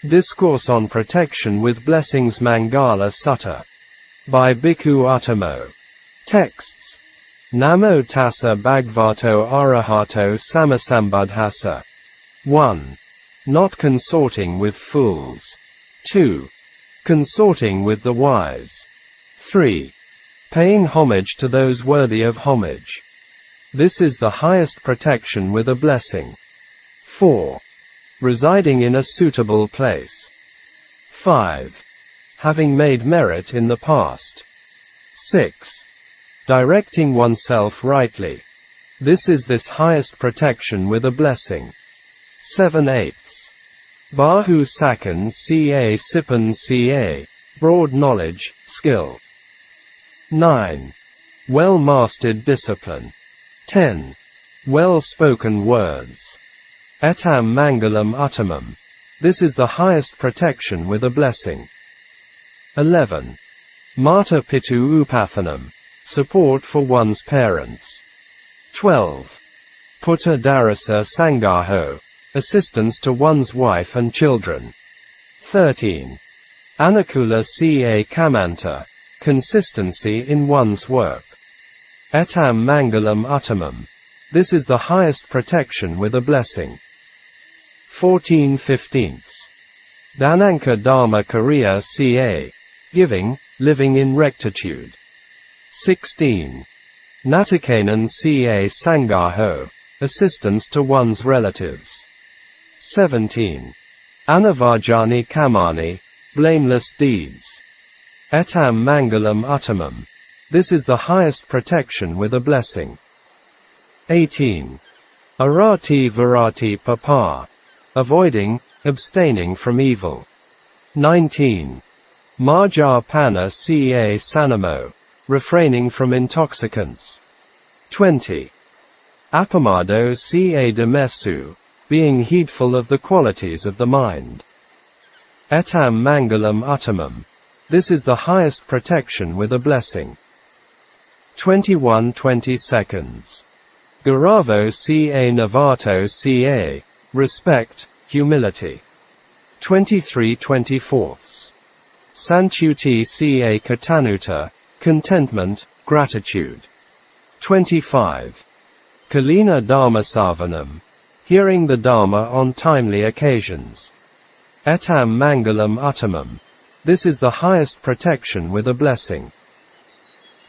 Discourse on Protection with Blessings Maṅgala Sutta. By Bhikkhu Uttamo. Texts. Namo tassa bhagavato arahato sammasambuddhassa. 1. Not consorting with fools. 2. Consorting with the wise. 3. Paying homage to those worthy of homage. This is the highest protection with a blessing. 4. Residing in a suitable place. 5. Having made merit in the past. 6. Directing oneself rightly. This is this highest protection with a blessing. 7/8. Bahu Sakan Ca Sipan Ca. Broad knowledge, skill. 9. Well-mastered discipline. 10. Well-spoken words. Etam Maṅgalam Uttamam. This is the highest protection with a blessing. 11. Mata Pitu Upathanam. Support for one's parents. 12. Putta Darasa Sangaho. Assistance to one's wife and children. 13. Anukula Ca Kamanta. Consistency in one's work. Etam Maṅgalam Uttamam. This is the highest protection with a blessing. 14/15. Dananka Dharma Kariya Ca. Giving, living in rectitude. 16. Natakanan Ca Sangaho. Assistance to one's relatives. 17. Anavajani Kamani. Blameless deeds. Etam Maṅgalam Uttamam. This is the highest protection with a blessing. 18. Arati Varati Papa. Avoiding, abstaining from evil. 19. Maja Pana Ca Sanamo. Refraining from intoxicants. 20. Apamado Ca Demesu. Being heedful of the qualities of the mind. Etam Maṅgalam Uttamam. This is the highest protection with a blessing. 21/22. Garavo Ca Navato Ca. Respect, humility. 23/24. Santuti Ca Katanuta. Contentment, gratitude. 25. Kalina Dharmasavanam. Hearing the Dharma on timely occasions. Etam Maṅgalam Uttamam. This is the highest protection with a blessing.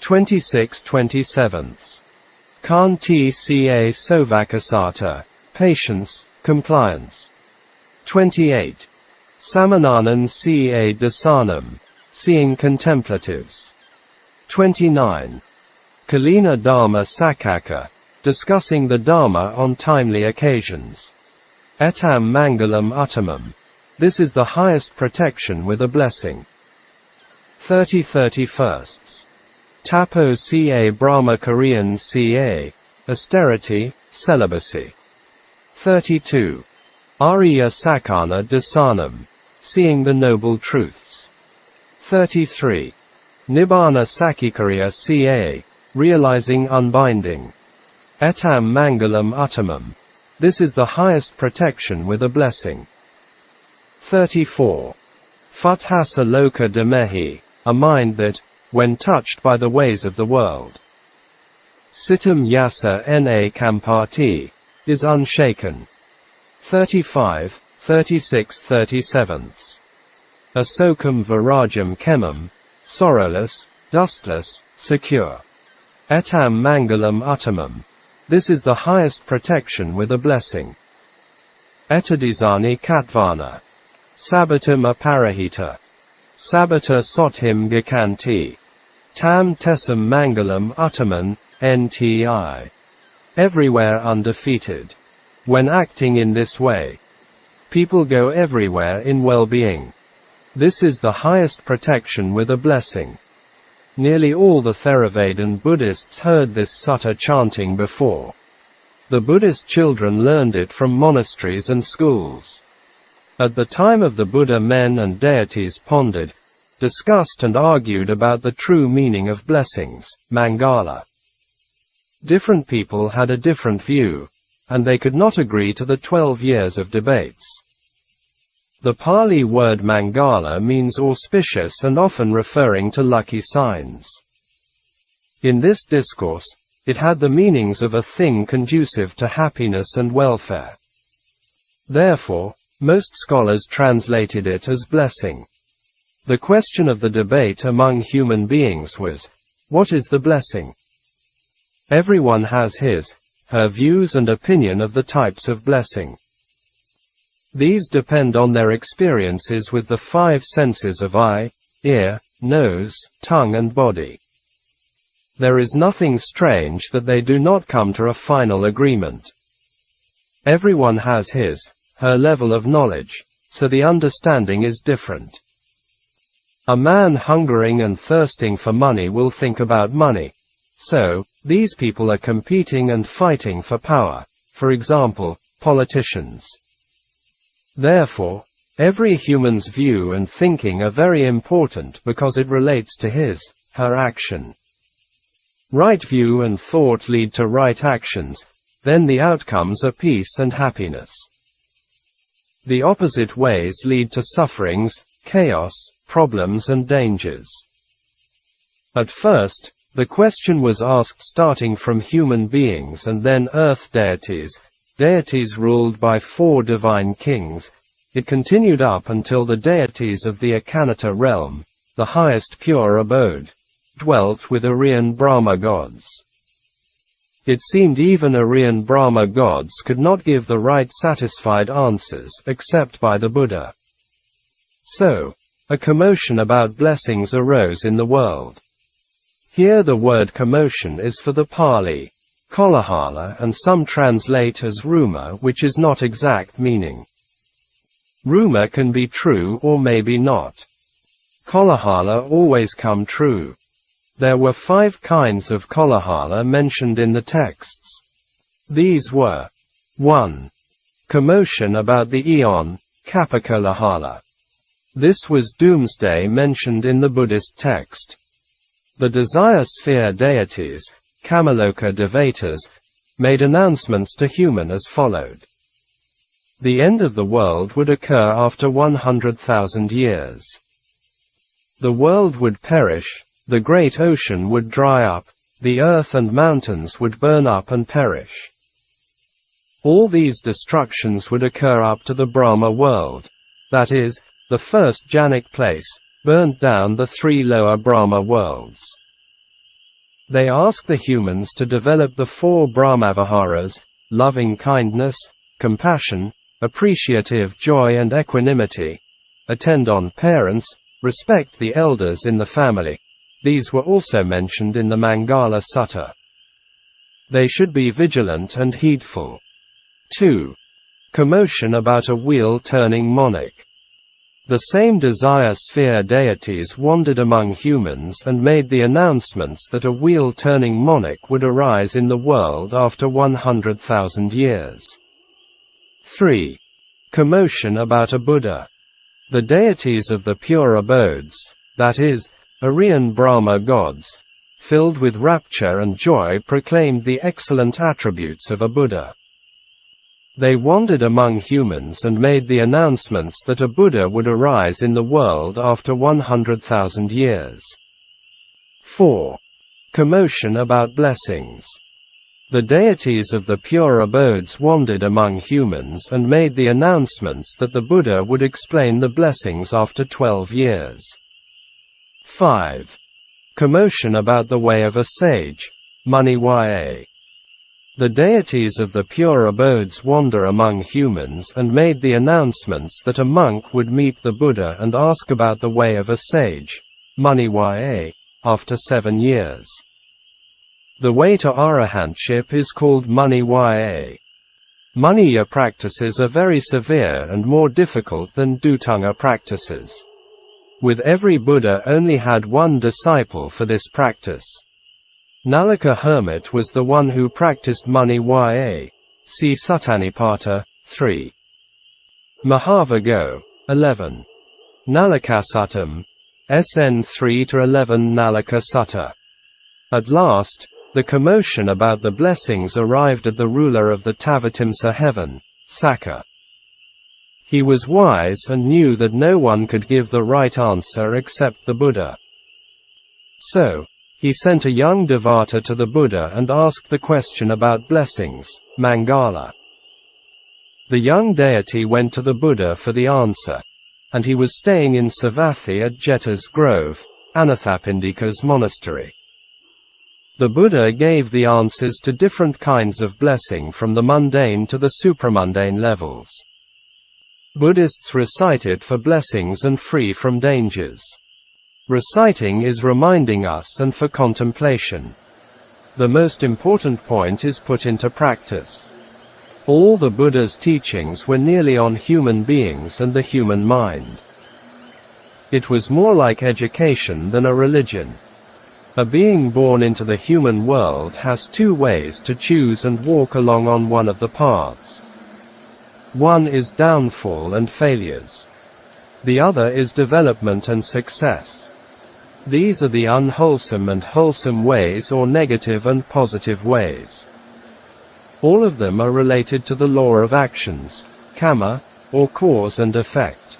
26/27. Kanti Ca Sovakasata. Patience, compliance. 28. Samananan Ca Dasanam. Seeing contemplatives. 29. Kalina Dharma Sakaka. Discussing the Dharma on timely occasions. Etam Maṅgalam Uttamam. This is the highest protection with a blessing. 30/31. Tapo Ca Brahmacharyan Ca. Austerity, celibacy. 32. Arya Sakana Dasanam. Seeing the noble truths. 33. Nibbana Sakikariya Ca. Realizing unbinding. Etam Maṅgalam Uttamam. This is the highest protection with a blessing. 34. Futhasa Loka Demehi. A mind that, when touched by the ways of the world. Sitam Yasa Na Kampati. Is unshaken. 35, 36/37. Asokam Virajam Kemam. Sorrowless, dustless, secure. Etam Maṅgalam Uttamam. This is the highest protection with a blessing. Etadizani Katvana. Sabatam Aparahita. Sabata Sothim Gakanti. Tam Tesam Maṅgalam Uttaman, Nti. Everywhere undefeated. When acting in this way, people go everywhere in well-being. This is the highest protection with a blessing. Nearly all the Theravadan Buddhists heard this sutta chanting before. The Buddhist children learned it from monasteries and schools. At the time of the Buddha, men and deities pondered, discussed and argued about the true meaning of blessings, Maṅgala. Different people had a different view, and they could not agree to the 12 years of debates. The Pali word Maṅgala means auspicious and often referring to lucky signs. In this discourse, it had the meanings of a thing conducive to happiness and welfare. Therefore, most scholars translated it as blessing. The question of the debate among human beings was, what is the blessing? Everyone has his/her views and opinion of the types of blessing. These depend on their experiences with the 5 senses of eye, ear, nose, tongue and body. There is nothing strange that they do not come to a final agreement. Everyone has his/her level of knowledge, so the understanding is different. A man hungering and thirsting for money will think about money. So, these people are competing and fighting for power, for example, politicians. Therefore, every human's view and thinking are very important because it relates to his/her action. Right view and thought lead to right actions, then the outcomes are peace and happiness. The opposite ways lead to sufferings, chaos, problems and dangers. At first, the question was asked starting from human beings and then earth deities ruled by 4 divine kings. It continued up until the deities of the Akanata realm, the highest pure abode, dwelt with Aryan Brahma gods. It seemed even Aryan Brahma gods could not give the right satisfied answers except by the Buddha. So, a commotion about blessings arose in the world. Here the word commotion is for the Pali, kolahala, and some translate as rumor, which is not exact meaning. Rumor can be true or maybe not. Kolahala always come true. There were 5 kinds of kolahala mentioned in the texts. These were 1. Commotion about the eon, kapakolahala. This was doomsday mentioned in the Buddhist text. The desire sphere deities, Kamaloka devatas, made announcements to human as followed. The end of the world would occur after 100,000 years. The world would perish, the great ocean would dry up, the earth and mountains would burn up and perish. All these destructions would occur up to the Brahma world, that is, the first jhanic place, burnt down the 3 lower Brahma worlds. They ask the humans to develop the 4 Brahmaviharas, loving kindness, compassion, appreciative joy and equanimity, attend on parents, respect the elders in the family. These were also mentioned in the Maṅgala Sutta. They should be vigilant and heedful. 2. Commotion about a wheel-turning monarch. The same desire sphere deities wandered among humans and made the announcements that a wheel-turning monarch would arise in the world after 100,000 years. 3. Commotion about a Buddha. The deities of the pure abodes, that is, Aryan Brahma gods, filled with rapture and joy proclaimed the excellent attributes of a Buddha. They wandered among humans and made the announcements that a Buddha would arise in the world after 100,000 years. 4. Commotion about blessings. The deities of the pure abodes wandered among humans and made the announcements that the Buddha would explain the blessings after 12 years. 5. Commotion about the way of a sage, Maniwaya. The deities of the pure abodes wander among humans and made the announcements that a monk would meet the Buddha and ask about the way of a sage, Maniwaya, after 7 years. The way to arahantship is called Maniwaya. Maniya practices are very severe and more difficult than Dhutanga practices. With every Buddha only had 1 disciple for this practice. Nalaka hermit was the one who practiced Maniwaya. See Suttanipata, 3. Mahavago, 11. Nalakasuttam, SN 3-11 Nalaka Sutta. At last, the commotion about the blessings arrived at the ruler of the Tavatimsa heaven, Sakka. He was wise and knew that no one could give the right answer except the Buddha. So, he sent a young devata to the Buddha and asked the question about blessings, Maṅgala. The young deity went to the Buddha for the answer, and he was staying in Savatthi at Jeta's grove, Anathapindika's monastery. The Buddha gave the answers to different kinds of blessing from the mundane to the supramundane levels. Buddhists recite it for blessings and free from dangers. Reciting is reminding us and for contemplation. The most important point is put into practice. All the Buddha's teachings were nearly on human beings and the human mind. It was more like education than a religion. A being born into the human world has two ways to choose and walk along on one of the paths. One is downfall and failures. The other is development and success. These are the unwholesome and wholesome ways or negative and positive ways. All of them are related to the law of actions, karma, or cause and effect.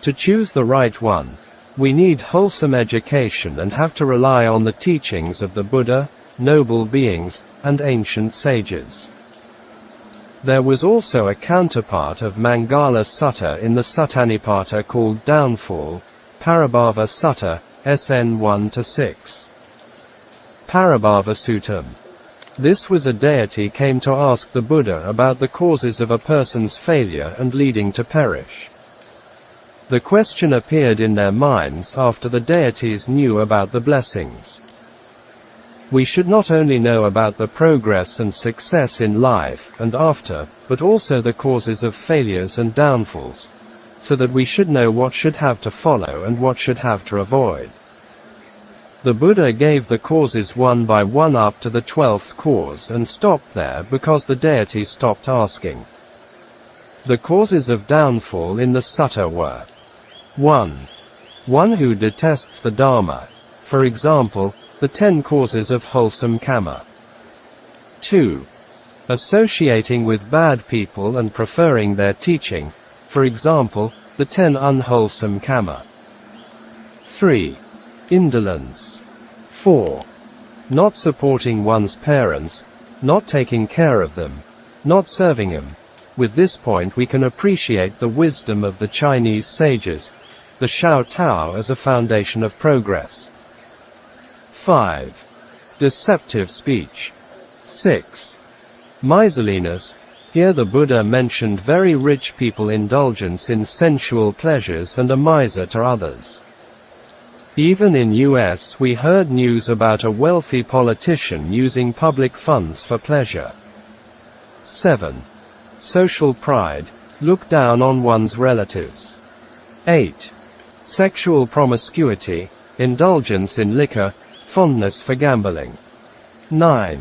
To choose the right one, we need wholesome education and have to rely on the teachings of the Buddha, noble beings, and ancient sages. There was also a counterpart of Maṅgala Sutta in the Suttanipata called Downfall, Parabhava Sutta, SN 1-6. Parabhava Suttam. This was a deity came to ask the Buddha about the causes of a person's failure and leading to perish. The question appeared in their minds after the deities knew about the blessings. We should not only know about the progress and success in life and after, but also the causes of failures and downfalls, so that we should know what should have to follow and what should have to avoid. The Buddha gave the causes one by one up to the 12th cause and stopped there because the deity stopped asking. The causes of downfall in the sutta were 1. One who detests the Dharma, for example, the 10 causes of wholesome karma. 2. Associating with bad people and preferring their teaching, for example, the 10 unwholesome karma. 3. Indolence. 4. Not supporting one's parents, not taking care of them, not serving them. With this point we can appreciate the wisdom of the Chinese sages, the Shao Tao as a foundation of progress. 5. Deceptive speech. 6. Miserliness. Here the Buddha mentioned very rich people indulgence in sensual pleasures and a miser to others. Even in US we heard news about a wealthy politician using public funds for pleasure. 7. Social pride. Look down on one's relatives. 8. Sexual promiscuity. Indulgence in liquor, fondness for gambling. 9.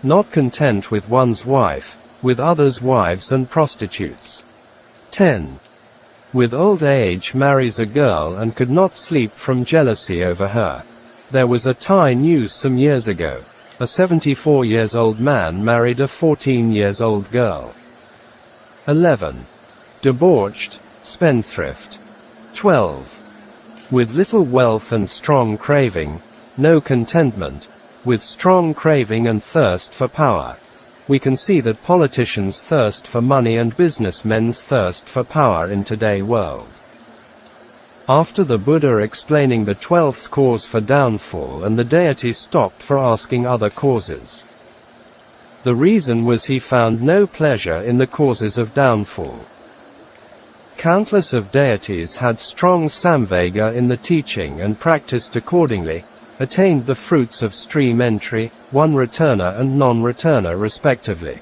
Not content with one's wife, with others' wives and prostitutes. 10. With old age marries a girl and could not sleep from jealousy over her. There was a Thai news some years ago. A 74-years-old man married a 14-years-old girl. 11. Debauched, spendthrift. 12. With little wealth and strong craving, no contentment, with strong craving and thirst for power. We can see that politicians thirst for money and businessmen's thirst for power in today's world. After the Buddha explaining the 12th cause for downfall and the deity stopped for asking other causes. The reason was he found no pleasure in the causes of downfall. Countless of deities had strong samvega in the teaching and practiced accordingly, attained the fruits of stream entry, one returner and non-returner respectively.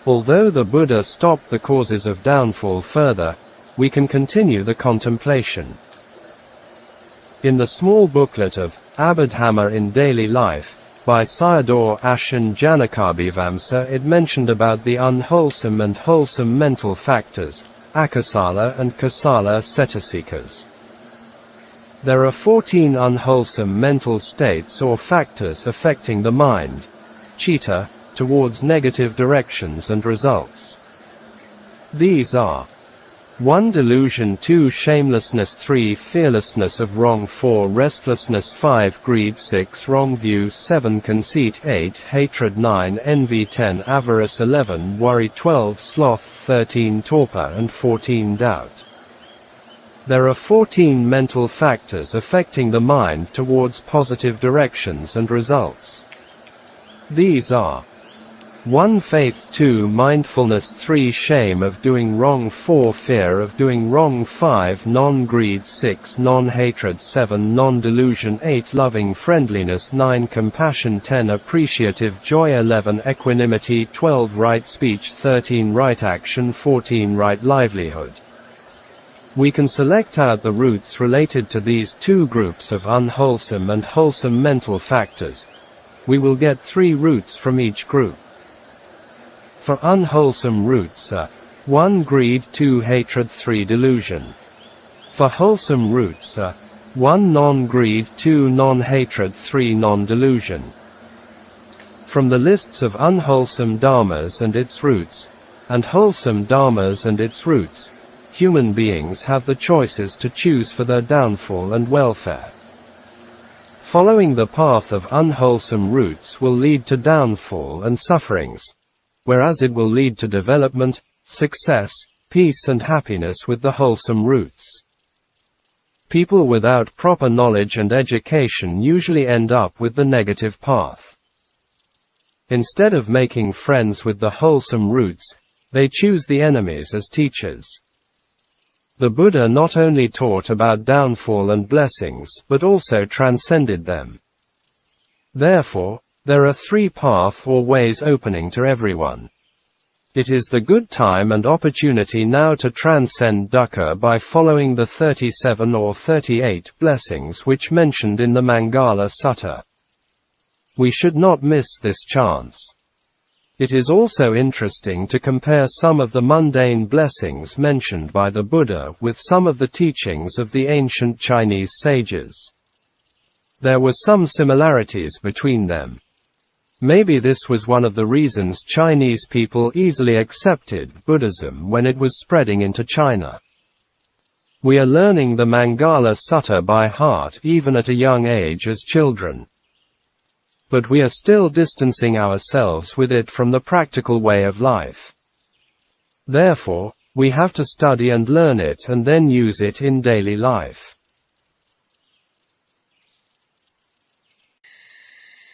Although the Buddha stopped the causes of downfall further, we can continue the contemplation. In the small booklet of Abhidhamma in Daily Life, by Sayadaw Ashen Janakabhivamsa, it mentioned about the unwholesome and wholesome mental factors, akasala and kasala cetasikas. There are 14 unwholesome mental states or factors affecting the mind, citta, towards negative directions and results. These are 1. Delusion, 2. Shamelessness, 3. Fearlessness of wrong, 4. Restlessness, 5. Greed, 6. Wrong view, 7. Conceit, 8. Hatred, 9. Envy, 10. Avarice, 11. Worry, 12. Sloth, 13. Torpor, and 14. Doubt. There are 14 mental factors affecting the mind towards positive directions and results. These are 1. Faith, 2. Mindfulness, 3. Shame of doing wrong, 4. Fear of doing wrong, 5. Non-greed, 6. Non-hatred, 7. Non-delusion, 8. Loving friendliness, 9. Compassion, 10. Appreciative joy, 11. Equanimity, 12. Right speech, 13. Right action, 14. Right livelihood. We can select out the roots related to these two groups of unwholesome and wholesome mental factors. We will get 3 roots from each group. For unwholesome roots are 1. Greed, 2. Hatred, 3. Delusion. For wholesome roots are 1. Non-greed, 2. Non-hatred, 3. Non-delusion. From the lists of unwholesome dharmas and its roots, and wholesome dharmas and its roots, human beings have the choices to choose for their downfall and welfare. Following the path of unwholesome roots will lead to downfall and sufferings, whereas it will lead to development, success, peace and happiness with the wholesome roots. People without proper knowledge and education usually end up with the negative path. Instead of making friends with the wholesome roots, they choose the enemies as teachers. The Buddha not only taught about downfall and blessings, but also transcended them. Therefore, there are 3 paths or ways opening to everyone. It is the good time and opportunity now to transcend dukkha by following the 37 or 38 blessings which mentioned in the Maṅgala Sutta. We should not miss this chance. It is also interesting to compare some of the mundane blessings mentioned by the Buddha with some of the teachings of the ancient Chinese sages. There were some similarities between them. Maybe this was one of the reasons Chinese people easily accepted Buddhism when it was spreading into China. We are learning the Maṅgala Sutta by heart even at a young age as children. But we are still distancing ourselves with it from the practical way of life. Therefore, we have to study and learn it and then use it in daily life.